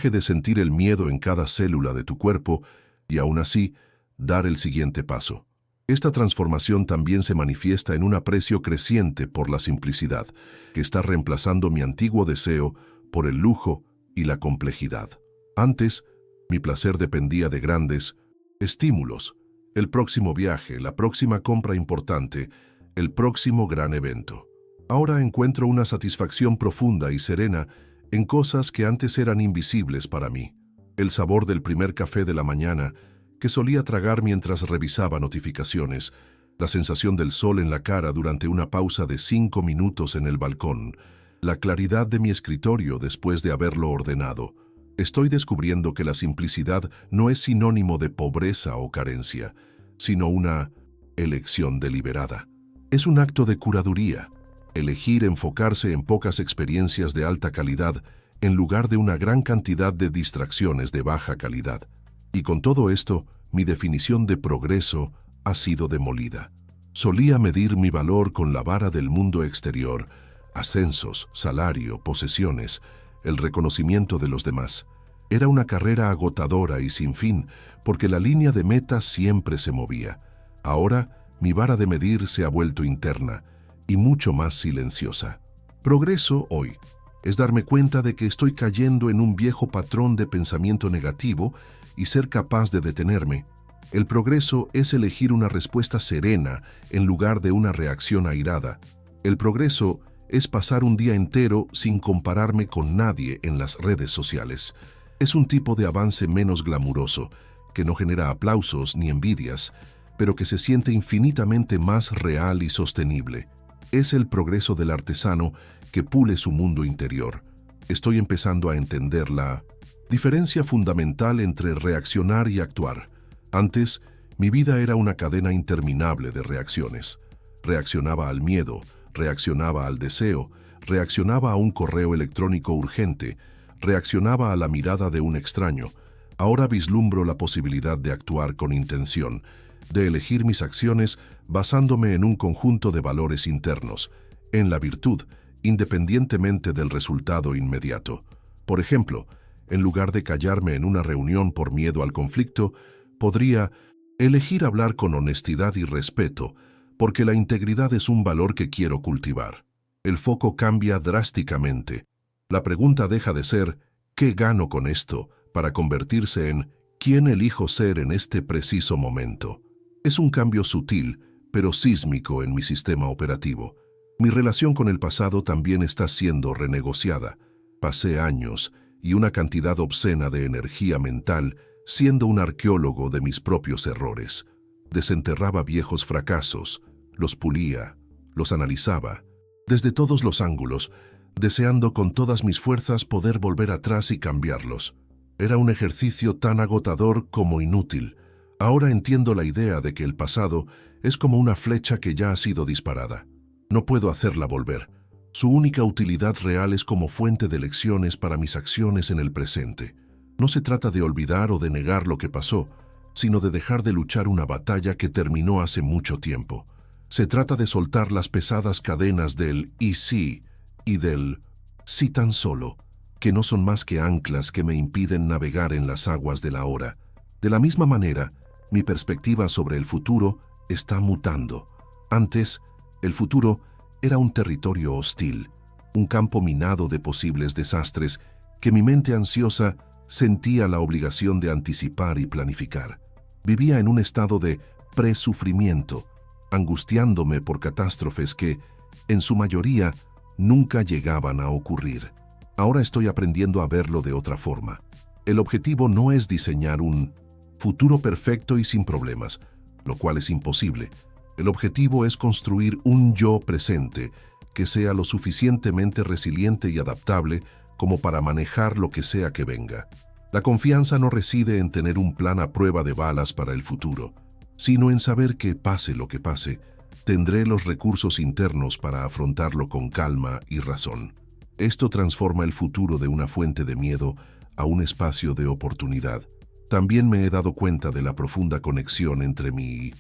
de sentir el miedo en cada célula de tu cuerpo y aún así, dar el siguiente paso. Esta transformación también se manifiesta en un aprecio creciente por la simplicidad, que está reemplazando mi antiguo deseo por el lujo y la complejidad. Antes, mi placer dependía de grandes estímulos, el próximo viaje, la próxima compra importante, el próximo gran evento. Ahora encuentro una satisfacción profunda y serena en cosas que antes eran invisibles para mí. El sabor del primer café de la mañana, que solía tragar mientras revisaba notificaciones, la sensación del sol en la cara durante una pausa de 5 minutos en el balcón, la claridad de mi escritorio después de haberlo ordenado. Estoy descubriendo que la simplicidad no es sinónimo de pobreza o carencia, sino una elección deliberada. Es un acto de curaduría, elegir enfocarse en pocas experiencias de alta calidad en lugar de una gran cantidad de distracciones de baja calidad. Y con todo esto, mi definición de progreso ha sido demolida. Solía medir mi valor con la vara del mundo exterior, ascensos, salario, posesiones, el reconocimiento de los demás. Era una carrera agotadora y sin fin, porque la línea de meta siempre se movía. Ahora, mi vara de medir se ha vuelto interna y mucho más silenciosa. Progreso hoy es darme cuenta de que estoy cayendo en un viejo patrón de pensamiento negativo y ser capaz de detenerme. El progreso es elegir una respuesta serena en lugar de una reacción airada. El progreso es pasar un día entero sin compararme con nadie en las redes sociales. Es un tipo de avance menos glamuroso, que no genera aplausos ni envidias, pero que se siente infinitamente más real y sostenible. Es el progreso del artesano que pule su mundo interior. Estoy empezando a entender la diferencia fundamental entre reaccionar y actuar. Antes, mi vida era una cadena interminable de reacciones. Reaccionaba al miedo, reaccionaba al deseo, reaccionaba a un correo electrónico urgente, reaccionaba a la mirada de un extraño. Ahora vislumbro la posibilidad de actuar con intención, de elegir mis acciones basándome en un conjunto de valores internos, en la virtud, independientemente del resultado inmediato. Por ejemplo, en lugar de callarme en una reunión por miedo al conflicto, podría elegir hablar con honestidad y respeto, porque la integridad es un valor que quiero cultivar. El foco cambia drásticamente. La pregunta deja de ser ¿qué gano con esto?, para convertirse en ¿quién elijo ser en este preciso momento? Es un cambio sutil, pero sísmico en mi sistema operativo. Mi relación con el pasado también está siendo renegociada. Pasé años y una cantidad obscena de energía mental siendo un arqueólogo de mis propios errores. Desenterraba viejos fracasos, los pulía, los analizaba, desde todos los ángulos, deseando con todas mis fuerzas poder volver atrás y cambiarlos. Era un ejercicio tan agotador como inútil. Ahora entiendo la idea de que el pasado es como una flecha que ya ha sido disparada. No puedo hacerla volver. Su única utilidad real es como fuente de lecciones para mis acciones en el presente. No se trata de olvidar o de negar lo que pasó, sino de dejar de luchar una batalla que terminó hace mucho tiempo. Se trata de soltar las pesadas cadenas del «y sí» y del «sí tan solo», que no son más que anclas que me impiden navegar en las aguas del ahora. De la misma manera, mi perspectiva sobre el futuro está mutando. Antes, el futuro era un territorio hostil, un campo minado de posibles desastres que mi mente ansiosa sentía la obligación de anticipar y planificar. Vivía en un estado de presufrimiento, angustiándome por catástrofes que, en su mayoría, nunca llegaban a ocurrir. Ahora estoy aprendiendo a verlo de otra forma. El objetivo no es diseñar un futuro perfecto y sin problemas, lo cual es imposible. El objetivo es construir un yo presente que sea lo suficientemente resiliente y adaptable como para manejar lo que sea que venga. La confianza no reside en tener un plan a prueba de balas para el futuro, sino en saber que, pase lo que pase, tendré los recursos internos para afrontarlo con calma y razón. Esto transforma el futuro de una fuente de miedo a un espacio de oportunidad. También me he dado cuenta de la profunda conexión entre mi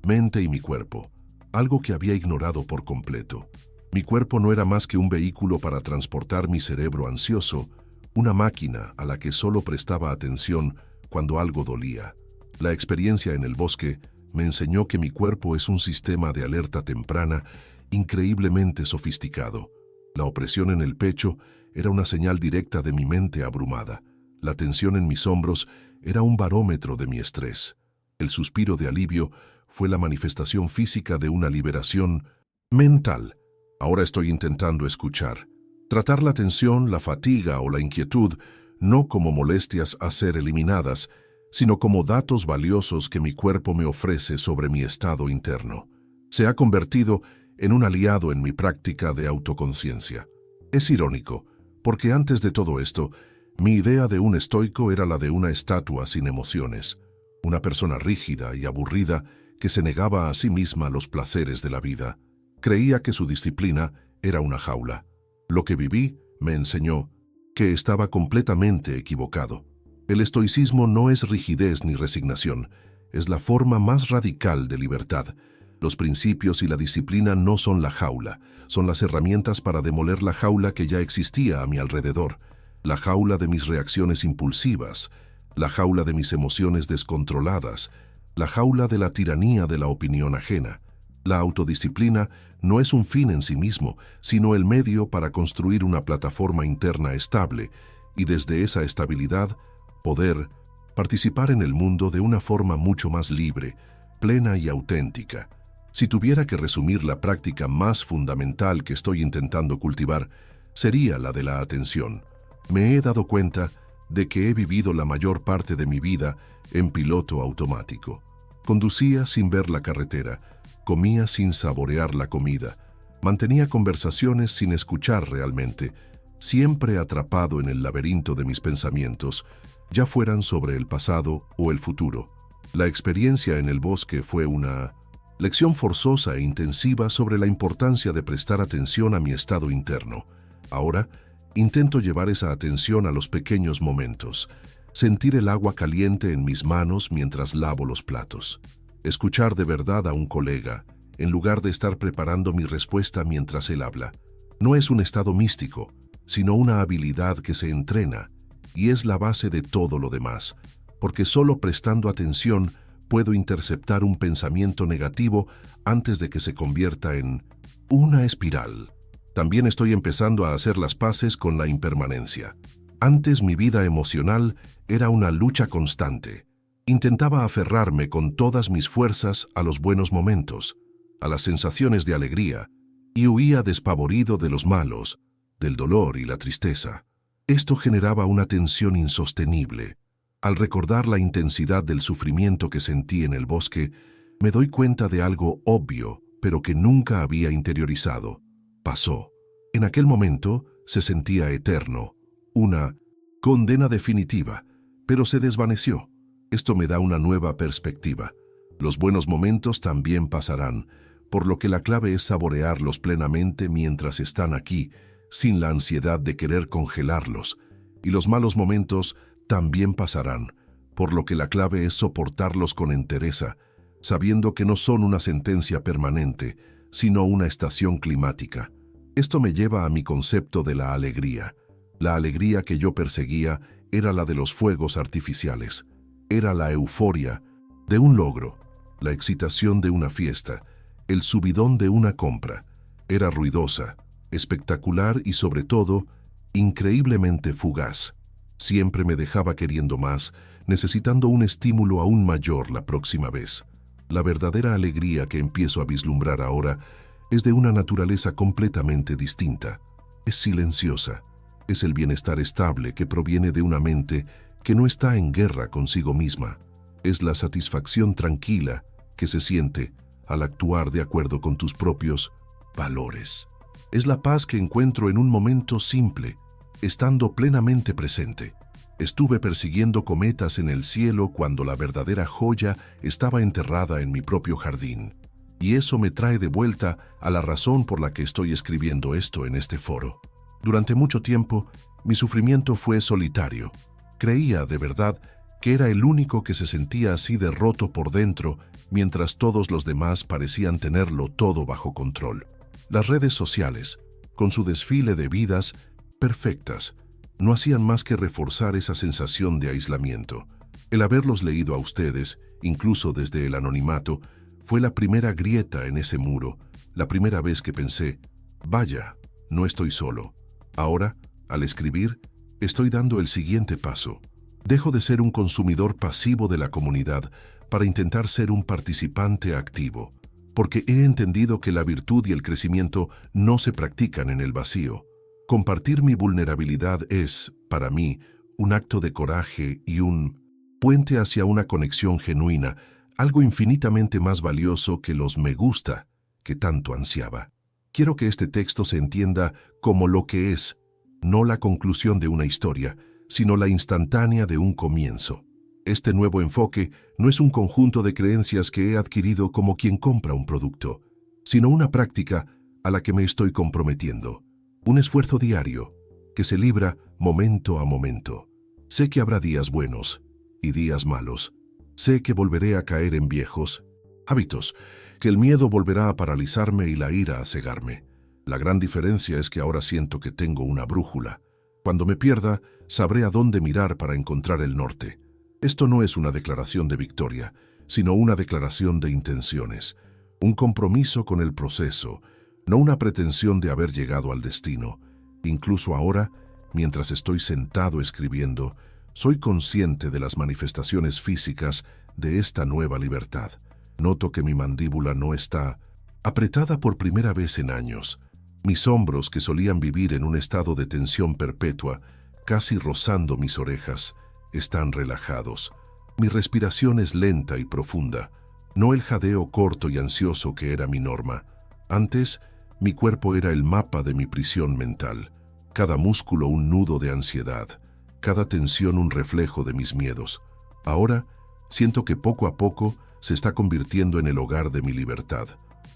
mente y mi cuerpo, algo que había ignorado por completo. Mi cuerpo no era más que un vehículo para transportar mi cerebro ansioso, una máquina a la que solo prestaba atención cuando algo dolía. La experiencia en el bosque me enseñó que mi cuerpo es un sistema de alerta temprana increíblemente sofisticado. La opresión en el pecho era una señal directa de mi mente abrumada. La tensión en mis hombros era un barómetro de mi estrés. El suspiro de alivio fue la manifestación física de una liberación mental. Ahora estoy intentando escuchar. Tratar la tensión, la fatiga o la inquietud no como molestias a ser eliminadas, sino como datos valiosos que mi cuerpo me ofrece sobre mi estado interno. Se ha convertido en un aliado en mi práctica de autoconciencia. Es irónico, porque antes de todo esto, mi idea de un estoico era la de una estatua sin emociones, una persona rígida y aburrida que se negaba a sí misma los placeres de la vida. Creía que su disciplina era una jaula. Lo que viví me enseñó que estaba completamente equivocado. El estoicismo no es rigidez ni resignación, es la forma más radical de libertad. Los principios y la disciplina no son la jaula, son las herramientas para demoler la jaula que ya existía a mi alrededor, la jaula de mis reacciones impulsivas, la jaula de mis emociones descontroladas, la jaula de la tiranía de la opinión ajena. La autodisciplina no es un fin en sí mismo, sino el medio para construir una plataforma interna estable y desde esa estabilidad poder participar en el mundo de una forma mucho más libre, plena y auténtica. Si tuviera que resumir la práctica más fundamental que estoy intentando cultivar, sería la de la atención. Me he dado cuenta de que he vivido la mayor parte de mi vida en piloto automático. Conducía sin ver la carretera, comía sin saborear la comida, mantenía conversaciones sin escuchar realmente, siempre atrapado en el laberinto de mis pensamientos, ya fueran sobre el pasado o el futuro. La experiencia en el bosque fue una lección forzosa e intensiva sobre la importancia de prestar atención a mi estado interno. Ahora, intento llevar esa atención a los pequeños momentos, sentir el agua caliente en mis manos mientras lavo los platos, escuchar de verdad a un colega, en lugar de estar preparando mi respuesta mientras él habla. No es un estado místico, sino una habilidad que se entrena, y es la base de todo lo demás, porque solo prestando atención puedo interceptar un pensamiento negativo antes de que se convierta en una espiral. También estoy empezando a hacer las paces con la impermanencia. Antes mi vida emocional era una lucha constante. Intentaba aferrarme con todas mis fuerzas a los buenos momentos, a las sensaciones de alegría, y huía despavorido de los malos, del dolor y la tristeza. Esto generaba una tensión insostenible. Al recordar la intensidad del sufrimiento que sentí en el bosque, me doy cuenta de algo obvio, pero que nunca había interiorizado. Pasó. En aquel momento se sentía eterno, una condena definitiva, pero se desvaneció. Esto me da una nueva perspectiva. Los buenos momentos también pasarán, por lo que la clave es saborearlos plenamente mientras están aquí, sin la ansiedad de querer congelarlos. Y los malos momentos también pasarán, por lo que la clave es soportarlos con entereza, sabiendo que no son una sentencia permanente, sino una estación climática. Esto me lleva a mi concepto de la alegría. La alegría que yo perseguía era la de los fuegos artificiales. Era la euforia de un logro, la excitación de una fiesta, el subidón de una compra. Era ruidosa, espectacular y sobre todo, increíblemente fugaz. Siempre me dejaba queriendo más, necesitando un estímulo aún mayor la próxima vez. La verdadera alegría que empiezo a vislumbrar ahora es de una naturaleza completamente distinta. Es silenciosa. Es el bienestar estable que proviene de una mente que no está en guerra consigo misma. Es la satisfacción tranquila que se siente al actuar de acuerdo con tus propios valores. Es la paz que encuentro en un momento simple, estando plenamente presente. Estuve persiguiendo cometas en el cielo cuando la verdadera joya estaba enterrada en mi propio jardín. Y eso me trae de vuelta a la razón por la que estoy escribiendo esto en este foro. Durante mucho tiempo, mi sufrimiento fue solitario. Creía, de verdad, que era el único que se sentía así de roto por dentro, mientras todos los demás parecían tenerlo todo bajo control. Las redes sociales, con su desfile de vidas perfectas, no hacían más que reforzar esa sensación de aislamiento. El haberlos leído a ustedes, incluso desde el anonimato, fue la primera grieta en ese muro, la primera vez que pensé, vaya, no estoy solo. Ahora, al escribir, estoy dando el siguiente paso. Dejo de ser un consumidor pasivo de la comunidad para intentar ser un participante activo, porque he entendido que la virtud y el crecimiento no se practican en el vacío. Compartir mi vulnerabilidad es, para mí, un acto de coraje y un puente hacia una conexión genuina, algo infinitamente más valioso que los me gusta que tanto ansiaba. Quiero que este texto se entienda como lo que es, no la conclusión de una historia, sino la instantánea de un comienzo. Este nuevo enfoque no es un conjunto de creencias que he adquirido como quien compra un producto, sino una práctica a la que me estoy comprometiendo. Un esfuerzo diario que se libra momento a momento. Sé que habrá días buenos y días malos. Sé que volveré a caer en viejos hábitos, que el miedo volverá a paralizarme y la ira a cegarme. La gran diferencia es que ahora siento que tengo una brújula. Cuando me pierda, sabré a dónde mirar para encontrar el norte. Esto no es una declaración de victoria, sino una declaración de intenciones, un compromiso con el proceso, no una pretensión de haber llegado al destino. Incluso ahora, mientras estoy sentado escribiendo, soy consciente de las manifestaciones físicas de esta nueva libertad. Noto que mi mandíbula no está apretada por primera vez en años. Mis hombros, que solían vivir en un estado de tensión perpetua, casi rozando mis orejas, están relajados. Mi respiración es lenta y profunda, no el jadeo corto y ansioso que era mi norma. Antes, mi cuerpo era el mapa de mi prisión mental, cada músculo un nudo de ansiedad, cada tensión un reflejo de mis miedos. Ahora, siento que poco a poco se está convirtiendo en el hogar de mi libertad,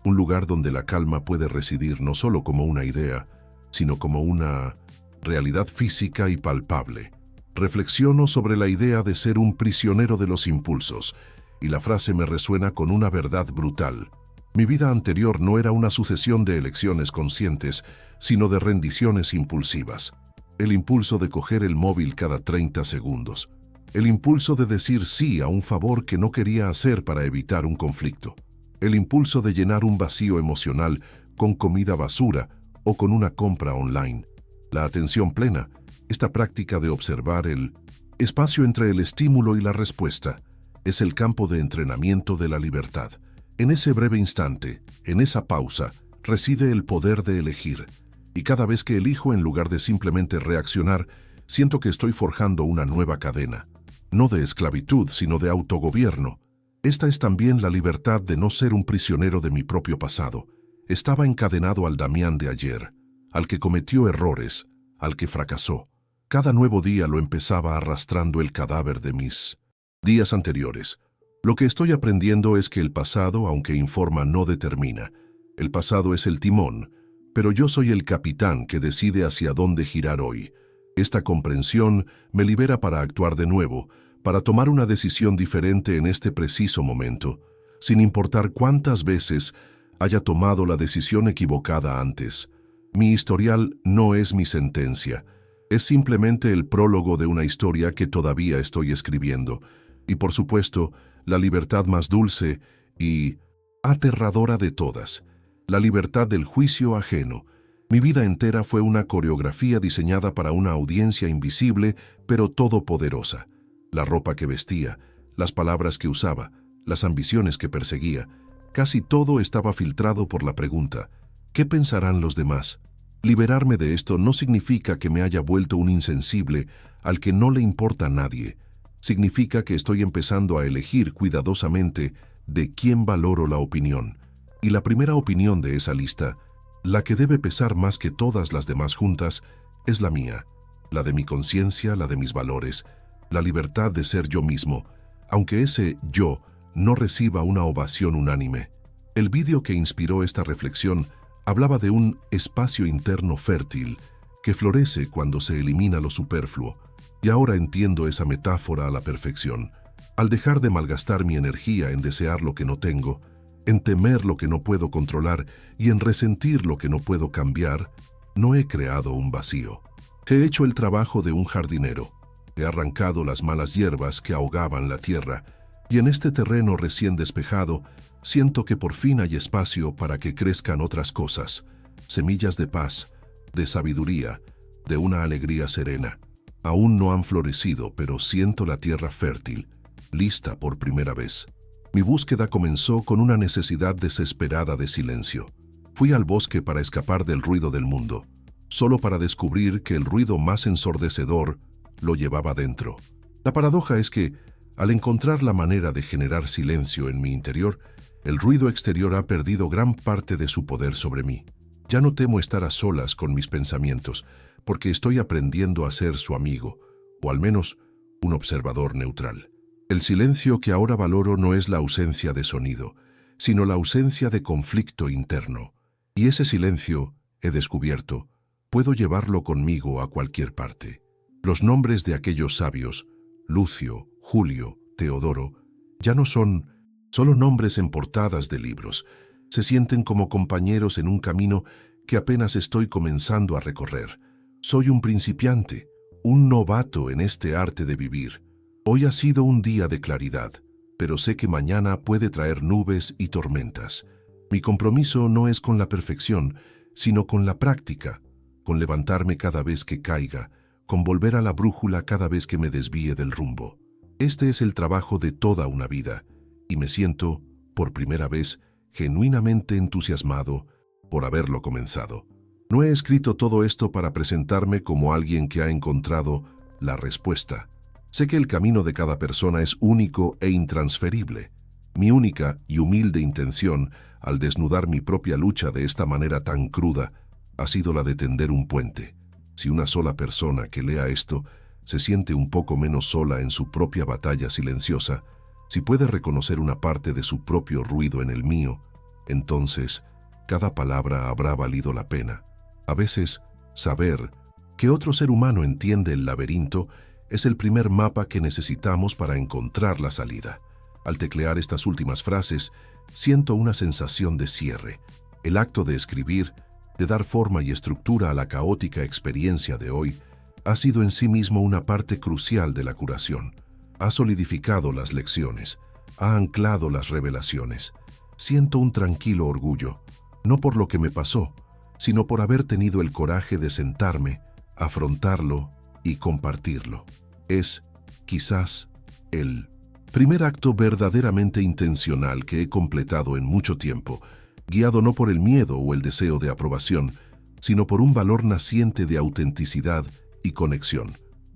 un lugar donde la calma puede residir no solo como una idea, sino como una realidad física y palpable. Reflexiono sobre la idea de ser un prisionero de los impulsos, y la frase me resuena con una verdad brutal. Mi vida anterior no era una sucesión de elecciones conscientes, sino de rendiciones impulsivas. El impulso de coger el móvil cada 30 segundos. El impulso de decir sí a un favor que no quería hacer para evitar un conflicto. El impulso de llenar un vacío emocional con comida basura o con una compra online. La atención plena, esta práctica de observar el espacio entre el estímulo y la respuesta, es el campo de entrenamiento de la libertad. En ese breve instante, en esa pausa, reside el poder de elegir. Y cada vez que elijo, en lugar de simplemente reaccionar, siento que estoy forjando una nueva cadena. no de esclavitud, sino de autogobierno. Esta es también la libertad de no ser un prisionero de mi propio pasado. Estaba encadenado al Damián de ayer, al que cometió errores, al que fracasó. Cada nuevo día lo empezaba arrastrando el cadáver de mis días anteriores. Lo que estoy aprendiendo es que el pasado, aunque informa, no determina. El pasado es el timón, pero yo soy el capitán que decide hacia dónde girar hoy. Esta comprensión me libera para actuar de nuevo, para tomar una decisión diferente en este preciso momento, sin importar cuántas veces haya tomado la decisión equivocada antes. Mi historial no es mi sentencia, es simplemente el prólogo de una historia que todavía estoy escribiendo, y por supuesto, la libertad más dulce y aterradora de todas, la libertad del juicio ajeno. Mi vida entera fue una coreografía diseñada para una audiencia invisible, pero todopoderosa. La ropa que vestía, las palabras que usaba, las ambiciones que perseguía, casi todo estaba filtrado por la pregunta, ¿qué pensarán los demás? Liberarme de esto no significa que me haya vuelto un insensible al que no le importa a nadie. Significa que estoy empezando a elegir cuidadosamente de quién valoro la opinión. Y la primera opinión de esa lista, la que debe pesar más que todas las demás juntas, es la mía, la de mi conciencia, la de mis valores, la libertad de ser yo mismo, aunque ese yo no reciba una ovación unánime. El vídeo que inspiró esta reflexión hablaba de un espacio interno fértil que florece cuando se elimina lo superfluo, y ahora entiendo esa metáfora a la perfección. Al dejar de malgastar mi energía en desear lo que no tengo, en temer lo que no puedo controlar y en resentir lo que no puedo cambiar, no he creado un vacío. He hecho el trabajo de un jardinero. He arrancado las malas hierbas que ahogaban la tierra, y en este terreno recién despejado, siento que por fin hay espacio para que crezcan otras cosas, semillas de paz, de sabiduría, de una alegría serena. Aún no han florecido, pero siento la tierra fértil, lista por primera vez. Mi búsqueda comenzó con una necesidad desesperada de silencio. Fui al bosque para escapar del ruido del mundo, solo para descubrir que el ruido más ensordecedor lo llevaba dentro. La paradoja es que, al encontrar la manera de generar silencio en mi interior, el ruido exterior ha perdido gran parte de su poder sobre mí. Ya no temo estar a solas con mis pensamientos, porque estoy aprendiendo a ser su amigo, o al menos un observador neutral. El silencio que ahora valoro no es la ausencia de sonido, sino la ausencia de conflicto interno. Y ese silencio, he descubierto, puedo llevarlo conmigo a cualquier parte. Los nombres de aquellos sabios, Lucio, Julio, Teodoro, ya no son solo nombres en portadas de libros. Se sienten como compañeros en un camino que apenas estoy comenzando a recorrer. Soy un principiante, un novato en este arte de vivir. Hoy ha sido un día de claridad, pero sé que mañana puede traer nubes y tormentas. Mi compromiso no es con la perfección, sino con la práctica, con levantarme cada vez que caiga, con volver a la brújula cada vez que me desvíe del rumbo. Este es el trabajo de toda una vida, y me siento, por primera vez, genuinamente entusiasmado por haberlo comenzado. No he escrito todo esto para presentarme como alguien que ha encontrado la respuesta. Sé que el camino de cada persona es único e intransferible. Mi única y humilde intención, al desnudar mi propia lucha de esta manera tan cruda, ha sido la de tender un puente. Si una sola persona que lea esto se siente un poco menos sola en su propia batalla silenciosa, si puede reconocer una parte de su propio ruido en el mío, entonces cada palabra habrá valido la pena. A veces, saber que otro ser humano entiende el laberinto es el primer mapa que necesitamos para encontrar la salida. Al teclear estas últimas frases, siento una sensación de cierre. El acto de escribir, de dar forma y estructura a la caótica experiencia de hoy, ha sido en sí mismo una parte crucial de la curación. Ha solidificado las lecciones, ha anclado las revelaciones. Siento un tranquilo orgullo, no por lo que me pasó, sino por haber tenido el coraje de sentarme, afrontarlo y compartirlo. Es, quizás, el primer acto verdaderamente intencional que he completado en mucho tiempo, guiado no por el miedo o el deseo de aprobación, sino por un valor naciente de autenticidad y conexión.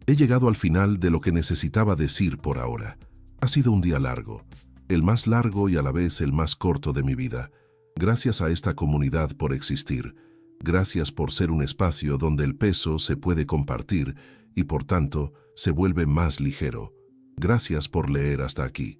He llegado al final de lo que necesitaba decir por ahora. Ha sido un día largo, el más largo y a la vez el más corto de mi vida. Gracias a esta comunidad por existir. Gracias por ser un espacio donde el peso se puede compartir y por tanto se vuelve más ligero. Gracias por leer hasta aquí.